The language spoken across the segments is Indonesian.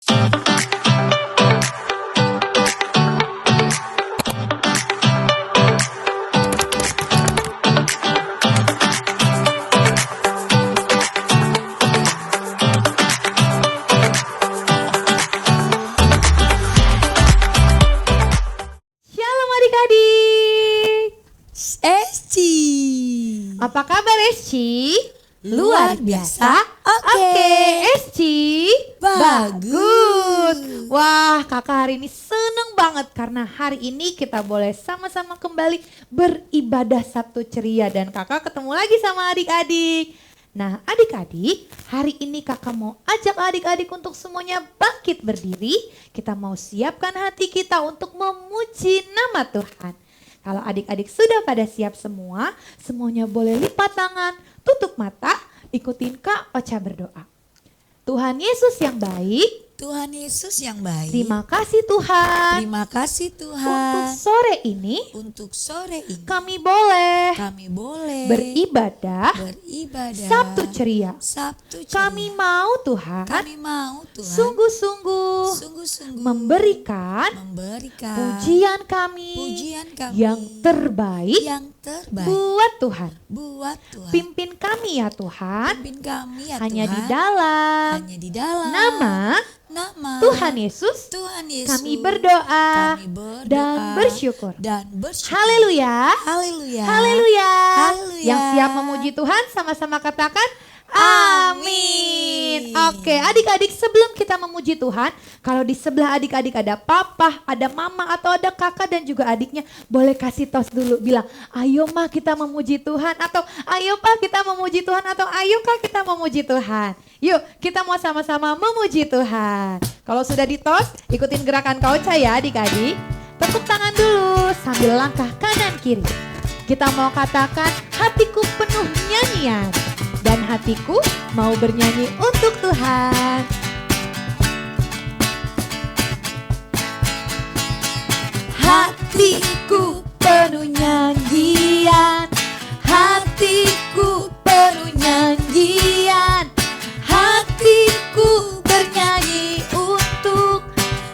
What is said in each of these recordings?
Shalom adik-adik. Esci. Apa kabar Esci? Luar biasa. Oke. Esci. Bagus. Wah, kakak hari ini seneng banget karena hari ini kita boleh sama-sama kembali beribadah Sabtu ceria dan kakak ketemu lagi sama adik-adik. Nah adik-adik, hari ini kakak mau ajak adik-adik untuk semuanya bangkit berdiri. Kita mau siapkan hati kita untuk memuji nama Tuhan. Kalau adik-adik sudah pada siap semua, semuanya boleh lipat tangan, tutup mata, ikutin Kak Ocha berdoa. Tuhan Yesus yang baik, Tuhan Yesus yang baik. terima kasih Tuhan. Terima kasih Untuk Tuhan. sore ini Untuk sore ini kami boleh kami boleh beribadah beribadah Sabtu ceria. Sabtu ceria. Kami mau Tuhan Kami mau Tuhan sungguh-sungguh sungguh-sungguh memberikan pujian kami yang terbaik yang terbaik buat Tuhan. buat Tuhan. Pimpin kami ya Tuhan, Pimpin kami ya hanya Tuhan. di dalam hanya di dalam nama Tuhan Yesus Tuhan Yesus kami berdoa kami berdoa dan bersyukur. dan bersyukur. Haleluya. Haleluya. Haleluya. Haleluya. Yang siap memuji Tuhan sama-sama katakan amin. Oke, adik-adik sebelum kita memuji Tuhan, kalau di sebelah adik-adik ada papa, ada mama atau ada kakak dan juga adiknya, boleh kasih tos dulu bilang, "Ayo mah kita memuji Tuhan" atau "Ayo pak kita memuji Tuhan" atau "Ayo kak kita memuji Tuhan". Yuk, kita mau sama-sama memuji Tuhan. Kalau sudah ditos, ikutin gerakan Kak Ocha ya adik-adik. Tepuk tangan dulu sambil langkah kanan kiri. Kita mau katakan hatiku penuh nyanyian dan hatiku mau bernyanyi untuk Tuhan. Hatiku penuh nyanyian, hatiku penuh nyanyian, hatiku bernyanyi untuk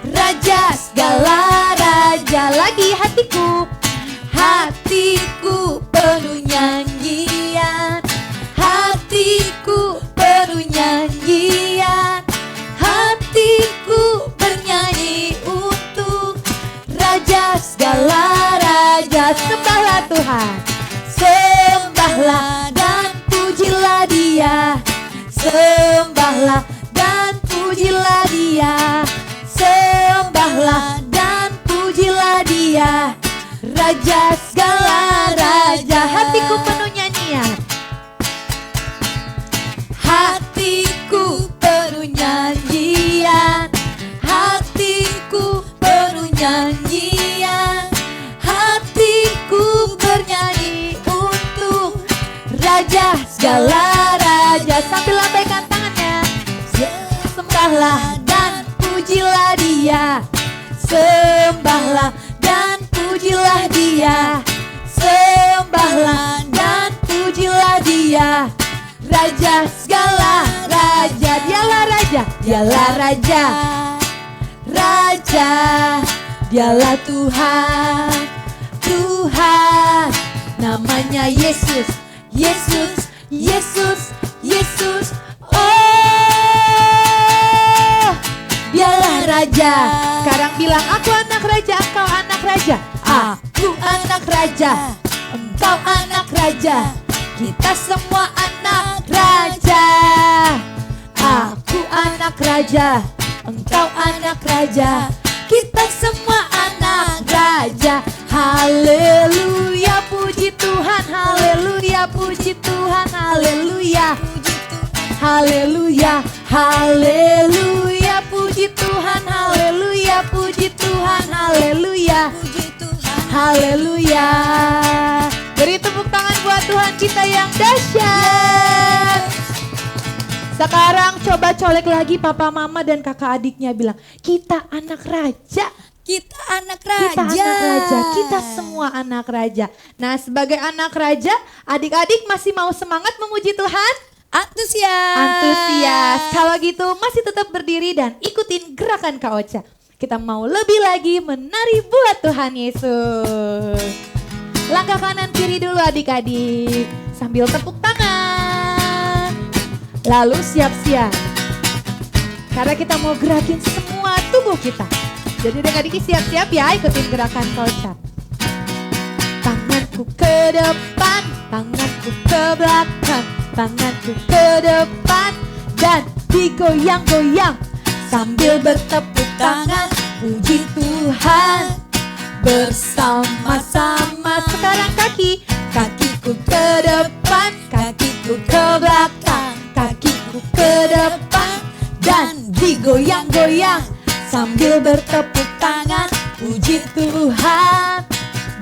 Raja segala raja. Lagi hatiku, hatiku penuh nyanyian, hatiku penuh nyanyian, hatiku bernyanyi untuk Raja segala raja. Sembahlah Tuhan, sembahlah dan pujilah Dia, sembahlah dan pujilah Dia, sembahlah dan pujilah Dia, Raja segala raja. Hatiku penuh nyanyian, hatiku penuh nyanyian, hatiku penuh nyanyian, hatiku bernyanyi untuk Raja segala raja. Sambil lambaikan tangannya, sembahlah dan pujilah Dia, sembahlah dan pujilah Dia, sembahlah dan pujilah Dia, Raja segala raja. Dialah raja, dialah raja, raja, dialah Tuhan, Tuhan. Namanya Yesus, Yesus, Yesus, Yesus. Oh, dialah raja. Sekarang bilang, aku anak raja, engkau anak raja. Aku anak raja, engkau anak raja. Kita semua anak raja. Aku anak raja, engkau anak raja. Kita semua anak raja. Haleluya, puji Tuhan. Haleluya, puji Tuhan. Haleluya, haleluya, haleluya, puji Tuhan. Haleluya, puji Tuhan. Haleluya, haleluya. Beri tepuk tangan buat Tuhan kita yang dahsyat. Sekarang coba colek lagi papa mama dan kakak adiknya, bilang, kita anak raja. Kita anak raja. Kita anak raja, kita semua anak raja. Nah, sebagai anak raja, adik-adik masih mau semangat memuji Tuhan? Antusias. Antusias. Kalau gitu masih tetap berdiri dan ikutin gerakan Kak Ocha. Kita mau lebih lagi menari buat Tuhan Yesus. Langkah kanan kiri dulu adik-adik. Sambil tepuk tangan. Lalu siap-siap. Karena kita mau gerakin semua tubuh kita. Jadi adik-adik siap-siap ya ikutin gerakan Kak Ocha. Tanganku ke depan, tanganku ke belakang, tanganku ke depan dan digoyang-goyang sambil bertepuk tangan puji Tuhan bersama-sama. Sekarang kakiku ke depan, kakiku ke belakang, kakiku ke depan dan digoyang-goyang sambil bertepuk tangan puji Tuhan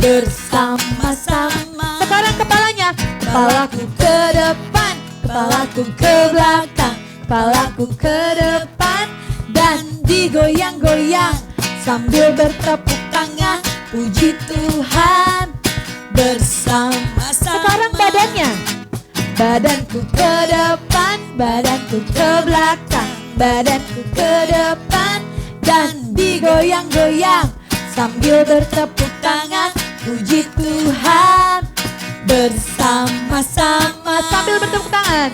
bersama-sama. Sekarang kepalanya, kepalaku ke depan, kepalaku ke belakang, kepalaku ke depan dan digoyang-goyang sambil bertepuk tangan puji Tuhan bersama-sama. Sekarang badannya, badanku ke depan, badanku ke belakang, badanku ke depan dan digoyang-goyang sambil bertepuk tangan puji Tuhan bersama-sama. Sambil bertepuk tangan,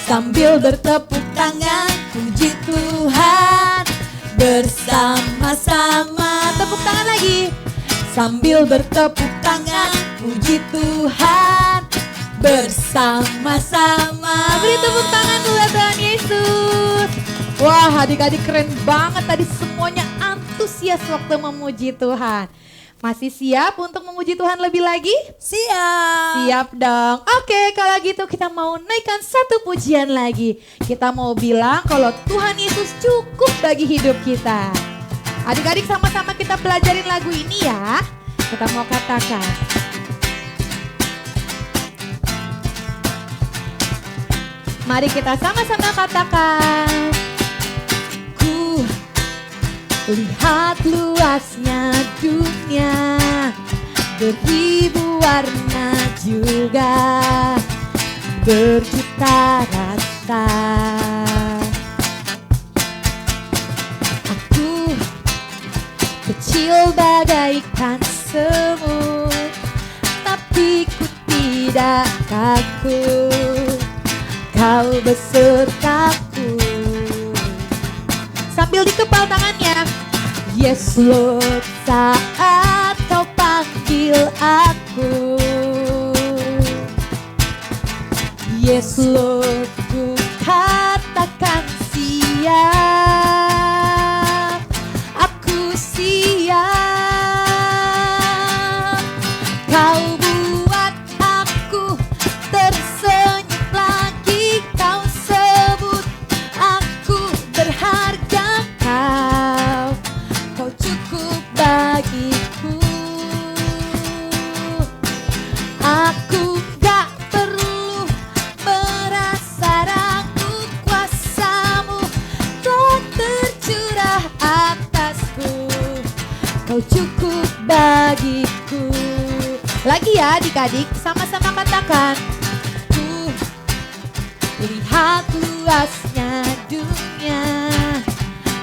sambil bertepuk tangan puji Tuhan bersama-sama. Tepuk tangan lagi, sambil bertepuk tangan puji Tuhan bersama-sama. Beri tepuk tangan buat Tuhan Yesus. Wah, adik-adik keren banget tadi, semuanya antusias waktu memuji Tuhan. Masih siap untuk memuji Tuhan lebih lagi? Siap. Siap dong. Oke, kalau gitu kita mau naikkan satu pujian lagi. Kita mau bilang kalau Tuhan Yesus cukup bagi hidup kita. Adik-adik sama-sama kita pelajarin lagu ini ya. Kita mau katakan. Mari kita sama-sama katakan. Ku lihat luasnya dunia, beribu warna juga, berjuta rasa. Aku kecil bagaikan semut, tapi ku tidak takut, Kau besertaku. Sambil dikepal tangannya. Yes Lord, saat Kau panggil aku. Yes Lord, ku katakan siap. Aku siap. Kau buat aku tersenyum lagi. Kau sebut aku berharga. Kau cukup bagiku. Aku gak perlu merasa ragu, kuasa-Mu telah tercurah atasku. Kau cukup bagiku. Lagi ya adik-adik, sama-sama katakan. Ku lihat luasnya dunia,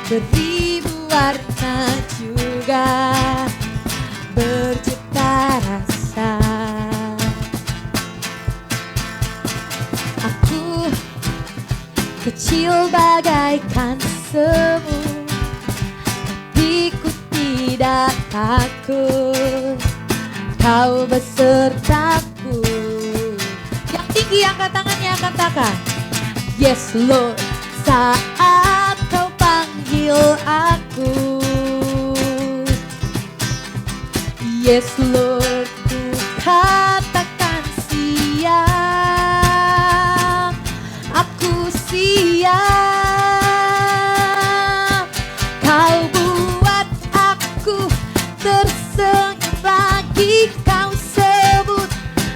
beribu warna juga, berjuta rasa. Aku kecil bagaikan semut, tapi ku tidak takut, Kau besertaku. Yang tinggi angkat tangannya, katakan. Yes Lord, saat Kau panggil aku. Yes Lord, ku katakan siap. Aku siap. Kau buat aku tersenyum lagi. Kau sebut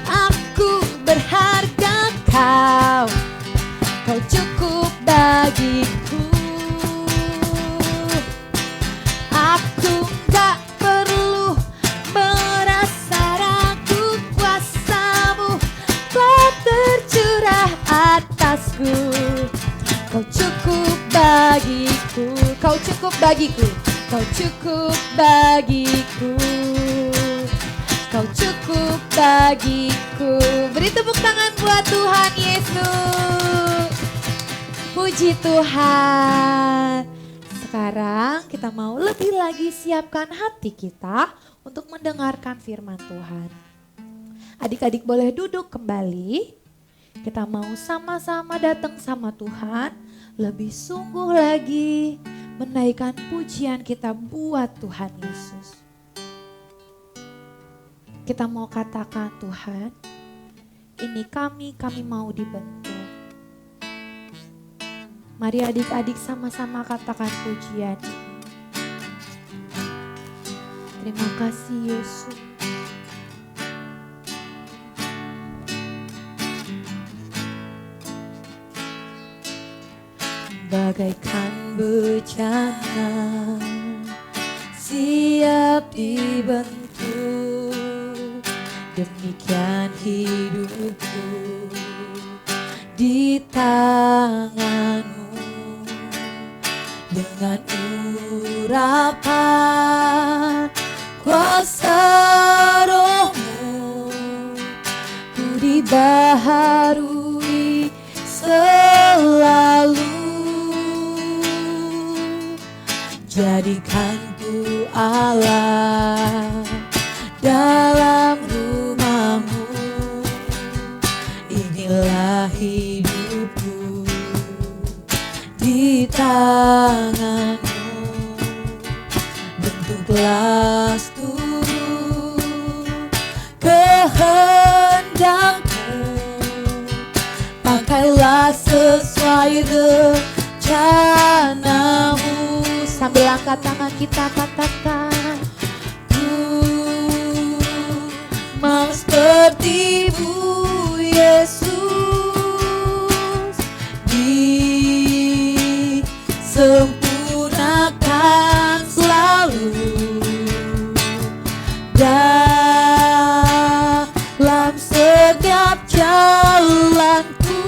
aku berharga. Kau cukup bagiku. Aku gak perlu merasa bagiku, kau cukup bagiku, kau cukup bagiku. Beri tepuk tangan buat Tuhan Yesus. Puji Tuhan. Sekarang kita mau lebih lagi siapkan hati kita untuk mendengarkan firman Tuhan. Adik-adik boleh duduk kembali. Kita mau sama-sama datang sama Tuhan. Lebih sungguh lagi menaikkan pujian kita buat Tuhan Yesus. Kita mau katakan, Tuhan, ini kami mau dibentuk. Mari adik-adik sama-sama katakan pujian ini. Terima kasih Yesus. Bagaikan bejana siap dibentuk, demikian hidupku di tanganmu. Dengan urapan kuasa rohmu, ku dibaharui selalu. Jadikan ku Allah dalam rumahmu. Inilah hidupku di tanganmu. Bentuklah seluruh kehendakmu. Pakailah sesuai rencanamu. Sambil angkat tangan kita katakan, ku mau seperti-Mu Yesus, disempurnakan selalu dalam setiap jalanku,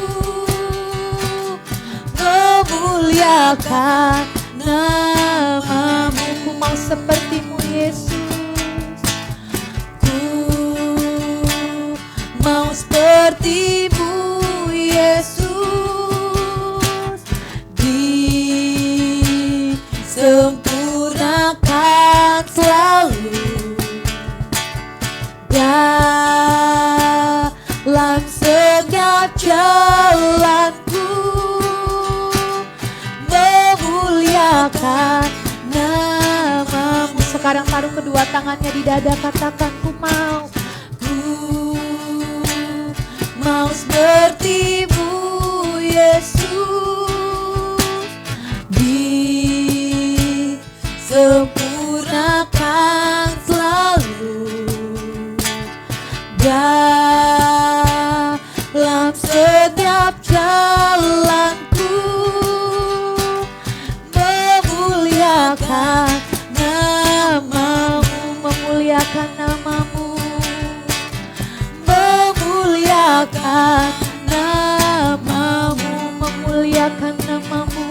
memuliakan namamu. Ku mau seperti-Mu Yesus, ku mau seperti-Mu Yesus, disempurnakan selalu dalam setiap jalanku, memuliakan namamu. Sekarang taruh kedua tangannya di dada, katakan, ku mau seperti-Mu Yesus, disempurnakan selalu dalam setiap jalanku, memuliakan namamu, memuliakan namamu, memuliakan namamu, memuliakan namamu,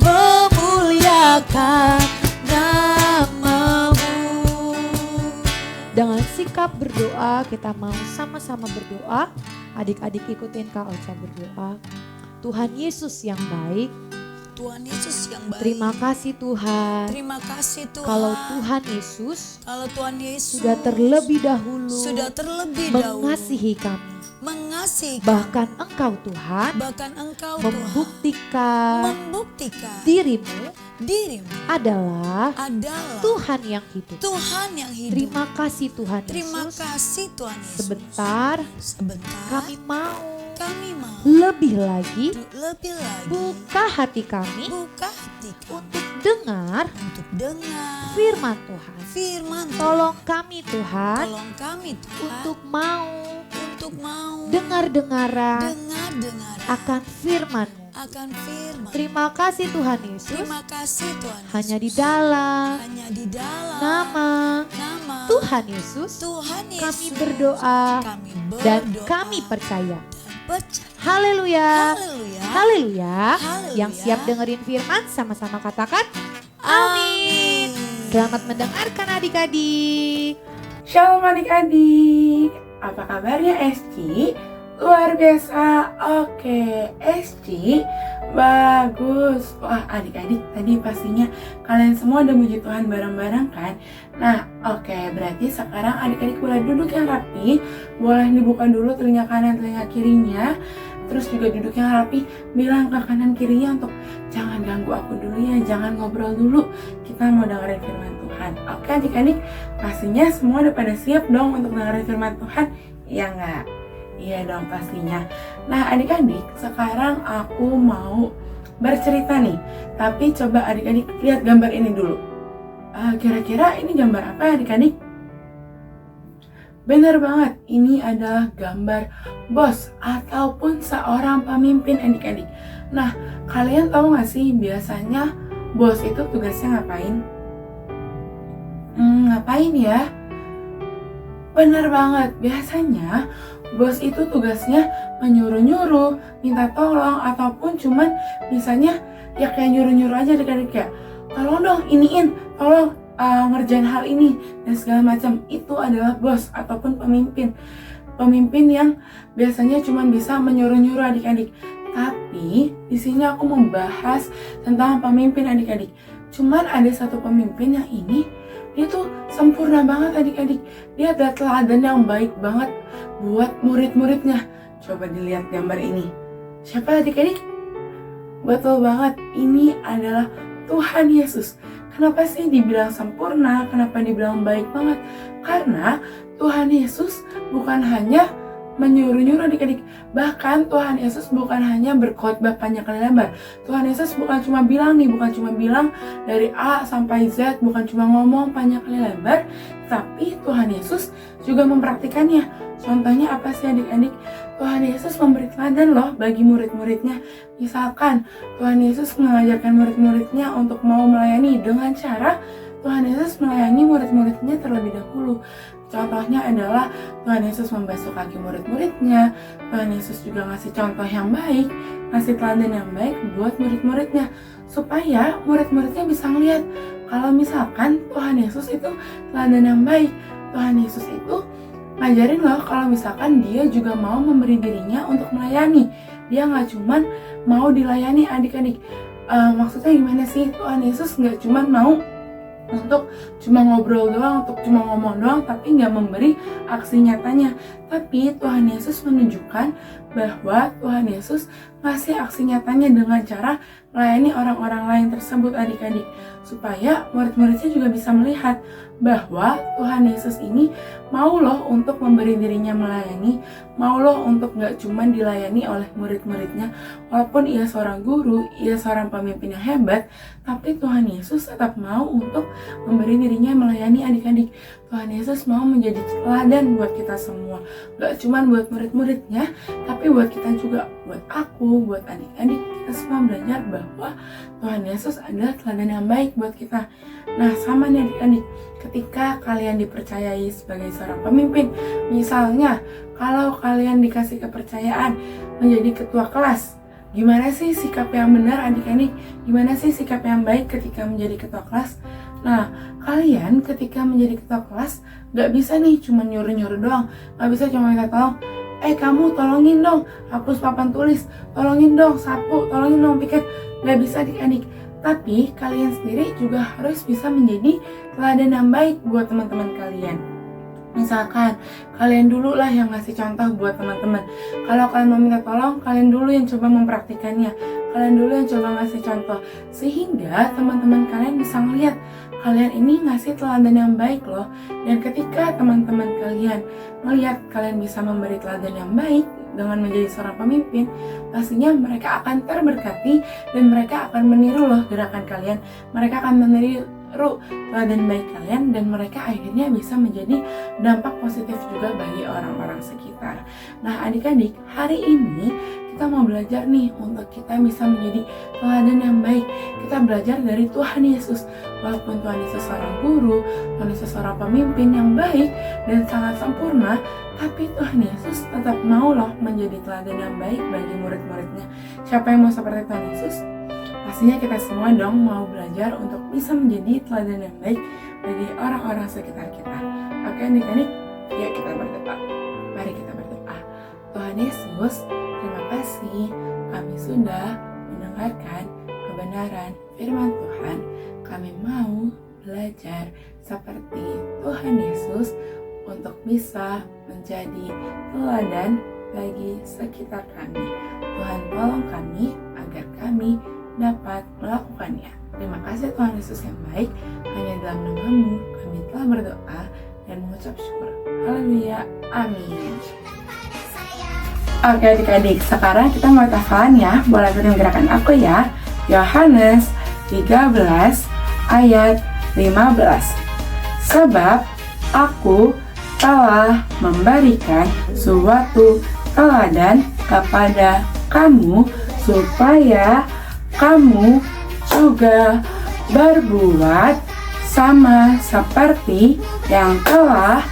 memuliakan namamu. Dengan sikap berdoa kita mau sama-sama berdoa. Adik-adik ikutin Kak Ocha berdoa. Tuhan Yesus yang baik, Tuhan Yesus yang baik. terima kasih Tuhan. Terima kasih Tuhan. Kalau Tuhan Yesus Kalau Tuhan Yesus sudah terlebih dahulu mengasihi kami. kami. Bahkan Engkau Tuhan Bahkan Engkau membuktikan membuktikan dirimu dirimu adalah adalah Tuhan yang hidup. Tuhan yang hidup. Terima kasih Tuhan Terima Yesus. kasih Tuhan Yesus. Sebentar Kami mau mau lebih lagi lebih lagi buka hati kami buka hati kami untuk dengar untuk dengar firman Tuhan. firman Tuhan. Tolong kami Tuhan Tolong kami Tuhan untuk mau untuk mau dengar-dengaran dengar akan firman-Mu. akan firman. Terima kasih Tuhan Yesus. Terima kasih Tuhan Yesus. Hanya di dalam nama Tuhan Yesus Tuhan Yesus kami berdoa kami dan berdoa kami percaya. dan percaya. Haleluya. Haleluya. Haleluya. Haleluya. Yang siap dengerin firman sama-sama katakan Amin. Selamat mendengarkan adik-adik. Shalom adik-adik, apa kabarnya SC? Luar biasa, oke SC, bagus. Wah adik-adik tadi pastinya kalian semua udah muji Tuhan bareng-bareng kan? Nah oke, berarti sekarang adik-adik boleh duduk yang rapi. Boleh dibuka dulu telinga kanan, telinga kirinya. Terus juga duduk yang rapi, bilang ke kanan kirinya untuk jangan ganggu aku dulu ya, jangan ngobrol dulu. Kita mau dengerin firman Tuhan. Oke adik-adik, pastinya semua udah pada siap dong untuk dengerin firman Tuhan? Iya nggak? Iya dong pastinya. Nah adik-adik, sekarang aku mau bercerita nih. Tapi coba adik-adik lihat gambar ini dulu. Kira-kira ini gambar apa adik-adik? Benar banget, ini adalah gambar bos ataupun seorang pemimpin adik-adik. Nah, kalian tahu gak sih biasanya bos itu tugasnya ngapain? Ngapain ya? Benar banget, biasanya bos itu tugasnya menyuruh-nyuruh, minta tolong, ataupun cuman misalnya ya kayak nyuruh-nyuruh aja adik-adik kayak tolong dong iniin, tolong ngerjain hal ini dan segala macam. Itu adalah bos ataupun pemimpin yang biasanya cuma bisa menyuruh-nyuruh adik-adik. Tapi di sini aku membahas tentang pemimpin adik-adik. Cuman ada satu pemimpin yang ini dia tuh sempurna banget adik-adik. Dia adalah teladan yang baik banget buat murid-muridnya. Coba dilihat gambar ini. Siapa adik-adik? Betul banget, ini adalah Tuhan Yesus. Kenapa sih dibilang sempurna? Kenapa dibilang baik banget? Karena Tuhan Yesus bukan hanya menyuruh-nyuruh adik-adik. Bahkan Tuhan Yesus bukan hanya berkhotbah panjang kali lebar. Tuhan Yesus bukan cuma bilang dari A sampai Z, bukan cuma ngomong panjang kali lebar, tapi Tuhan Yesus juga mempraktikannya. Contohnya apa sih adik-adik? Tuhan Yesus memberi teladan loh bagi murid-muridnya. Misalkan Tuhan Yesus mengajarkan murid-muridnya untuk mau melayani dengan cara Tuhan Yesus melayani murid-muridnya terlebih dahulu. Contohnya adalah Tuhan Yesus membasuh kaki murid-muridnya. Tuhan Yesus juga ngasih contoh yang baik, ngasih teladan yang baik buat murid-muridnya, supaya murid-muridnya bisa ngeliat kalau misalkan Tuhan Yesus itu teladan yang baik. Tuhan Yesus itu ngajarin loh kalau misalkan dia juga mau memberi dirinya untuk melayani. Dia nggak cuman mau dilayani adik-adik. Maksudnya gimana sih? Tuhan Yesus nggak cuman mau untuk cuma ngobrol doang, untuk cuma ngomong doang, tapi nggak memberi aksi nyatanya. Tapi Tuhan Yesus menunjukkan bahwa Tuhan Yesus ngasih aksi nyatanya dengan cara melayani orang-orang lain tersebut adik-adik, supaya murid-muridnya juga bisa melihat bahwa Tuhan Yesus ini mau loh untuk memberi dirinya melayani, mau loh untuk gak cuma dilayani oleh murid-muridnya. Walaupun ia seorang guru, ia seorang pemimpin yang hebat, tapi Tuhan Yesus tetap mau untuk memberi dirinya melayani adik-adik. Tuhan Yesus mau menjadi teladan buat kita semua, gak cuma buat murid-muridnya, tapi buat kita juga, buat aku, buat adik-adik. Kita semua belajar bahwa Tuhan Yesus adalah teladan yang baik buat kita. Nah sama nih adik-adik, ketika kalian dipercayai sebagai seorang pemimpin, misalnya kalau kalian dikasih kepercayaan menjadi ketua kelas, gimana sih sikap yang benar adik-adik? Gimana sih sikap yang baik ketika menjadi ketua kelas? Nah, kalian ketika menjadi ketua kelas gak bisa nih cuma nyuruh-nyuruh doang, gak bisa cuma minta tolong, kamu tolongin dong hapus papan tulis, tolongin dong sapu, tolongin dong piket. Gak bisa adik-adik. Tapi kalian sendiri juga harus bisa menjadi teladan yang baik buat teman-teman kalian. Misalkan kalian dulu lah yang ngasih contoh buat teman-teman. Kalau kalian mau minta tolong, kalian dulu yang coba mempraktikannya. Kalian dulu yang coba ngasih contoh, sehingga teman-teman kalian bisa ngeliat kalian ini ngasih teladan yang baik loh. Dan ketika teman-teman kalian melihat kalian bisa memberi teladan yang baik dengan menjadi seorang pemimpin, pastinya mereka akan terberkati dan mereka akan meniru loh gerakan kalian. Mereka akan meniru teladan baik kalian dan mereka akhirnya bisa menjadi dampak positif juga bagi orang-orang sekitar. Nah adik-adik, hari ini kita mau belajar nih untuk kita bisa menjadi teladan yang baik. Kita belajar dari Tuhan Yesus. Walaupun Tuhan Yesus seorang guru, Tuhan Yesus seorang pemimpin yang baik dan sangat sempurna, tapi Tuhan Yesus tetap mau loh menjadi teladan yang baik bagi murid-muridnya. Siapa yang mau seperti Tuhan Yesus? Pastinya kita semua dong mau belajar untuk bisa menjadi teladan yang baik bagi orang-orang sekitar kita. Oke adik-adik, yuk kita berdoa. Mari kita berdoa. Tuhan Yesus, terima kasih kami sudah mendengarkan kebenaran firman Tuhan. Kami mau belajar seperti Tuhan Yesus untuk bisa menjadi teladan bagi sekitar kami. Tuhan tolong kami agar kami dapat melakukannya. Terima kasih Tuhan Yesus yang baik. Hanya dalam nama-Mu kami telah berdoa dan mengucap syukur. Haleluya. Amin. Oke adik-adik, sekarang kita mau hafalan ya. Boleh ikutin gerakan aku ya. Yohanes 13 ayat 15. Sebab aku telah memberikan suatu teladan kepada kamu supaya kamu juga berbuat sama seperti yang telah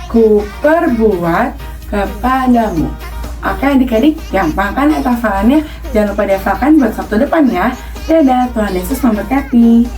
kuperbuat kepadamu. Oke adik-adik, gampang kan hafalannya? Jangan lupa dihafalkan buat Sabtu depan ya. Dadah, Tuhan Yesus memberkati.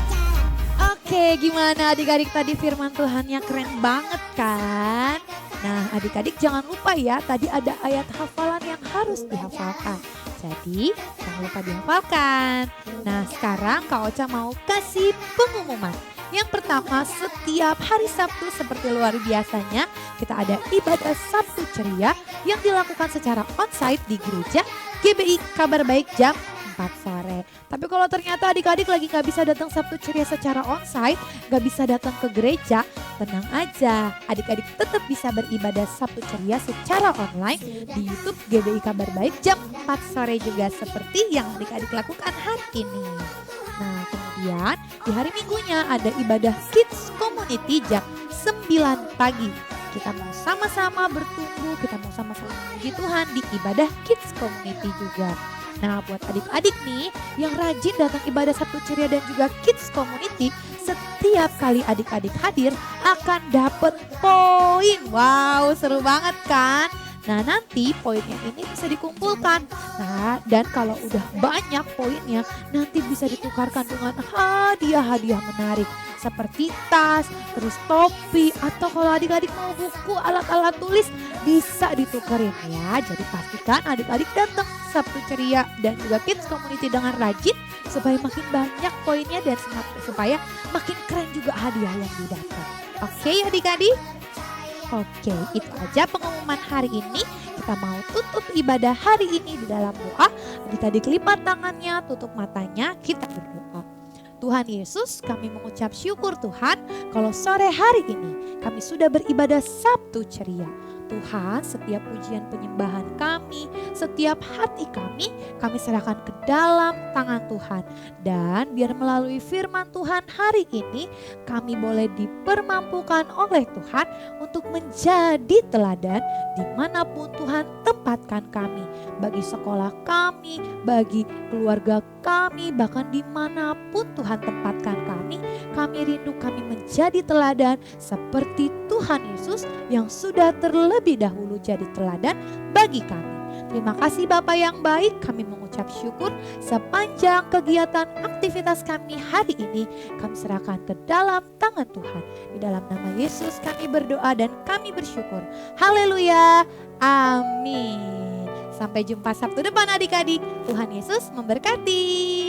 Oke, gimana adik-adik tadi firman Tuhannya keren banget kan? Nah adik-adik jangan lupa ya, tadi ada ayat hafalan yang harus dihafalkan. Jadi jangan lupa dihafalkan. Nah sekarang Kak Ocha mau kasih pengumuman. Yang pertama, setiap hari Sabtu seperti luar biasanya kita ada ibadah Sabtu ceria yang dilakukan secara onsite di gereja GBI Kabar Baik jam 4 sore. Tapi kalau ternyata adik-adik lagi gak bisa datang Sabtu ceria secara onsite, gak bisa datang ke gereja, tenang aja. Adik-adik tetap bisa beribadah Sabtu ceria secara online di YouTube GBI Kabar Baik jam 4 sore juga seperti yang adik-adik lakukan hari ini. Nah kemudian di hari Minggunya ada ibadah Kids Community jam 9 pagi. Kita mau sama-sama bertumbuh, kita mau sama-sama memuji Tuhan di ibadah Kids Community juga. Nah buat adik-adik nih yang rajin datang ibadah Sabtu ceria dan juga Kids Community, setiap kali adik-adik hadir akan dapat poin. Wow seru banget kan? Nah nanti poinnya ini bisa dikumpulkan. Nah dan kalau udah banyak poinnya nanti bisa ditukarkan dengan hadiah-hadiah menarik. Seperti tas, terus topi, atau kalau adik-adik mau buku, alat-alat tulis bisa ditukerin ya. Jadi pastikan adik-adik datang Sabtu ceria dan juga Kids Community dengan rajin supaya makin banyak poinnya dan supaya makin keren juga hadiah yang didapat. Oke adik-adik? Oke, itu aja pengumuman hari ini. Kita mau tutup ibadah hari ini di dalam doa. Adik-adik lipat tangannya, tutup matanya, kita berdoa. Tuhan Yesus, kami mengucap syukur Tuhan kalau sore hari ini kami sudah beribadah Sabtu ceria. Tuhan, setiap pujian penyembahan kami, setiap hati kami serahkan ke dalam tangan Tuhan. Dan biar melalui firman Tuhan hari ini, kami boleh dipermampukan oleh Tuhan untuk menjadi teladan dimanapun Tuhan tempatkan kami. Bagi sekolah kami, bagi keluarga kami, bahkan dimanapun Tuhan tempatkan kami rindu kami menjadi teladan seperti Tuhan Yesus yang sudah terlebih dahulu jadi teladan bagi kami. Terima kasih Bapa yang baik, kami mengucap syukur sepanjang kegiatan aktivitas kami hari ini kami serahkan ke dalam tangan Tuhan. Di dalam nama Yesus kami berdoa dan kami bersyukur. Haleluya, amin. Sampai jumpa Sabtu depan adik-adik. Tuhan Yesus memberkati.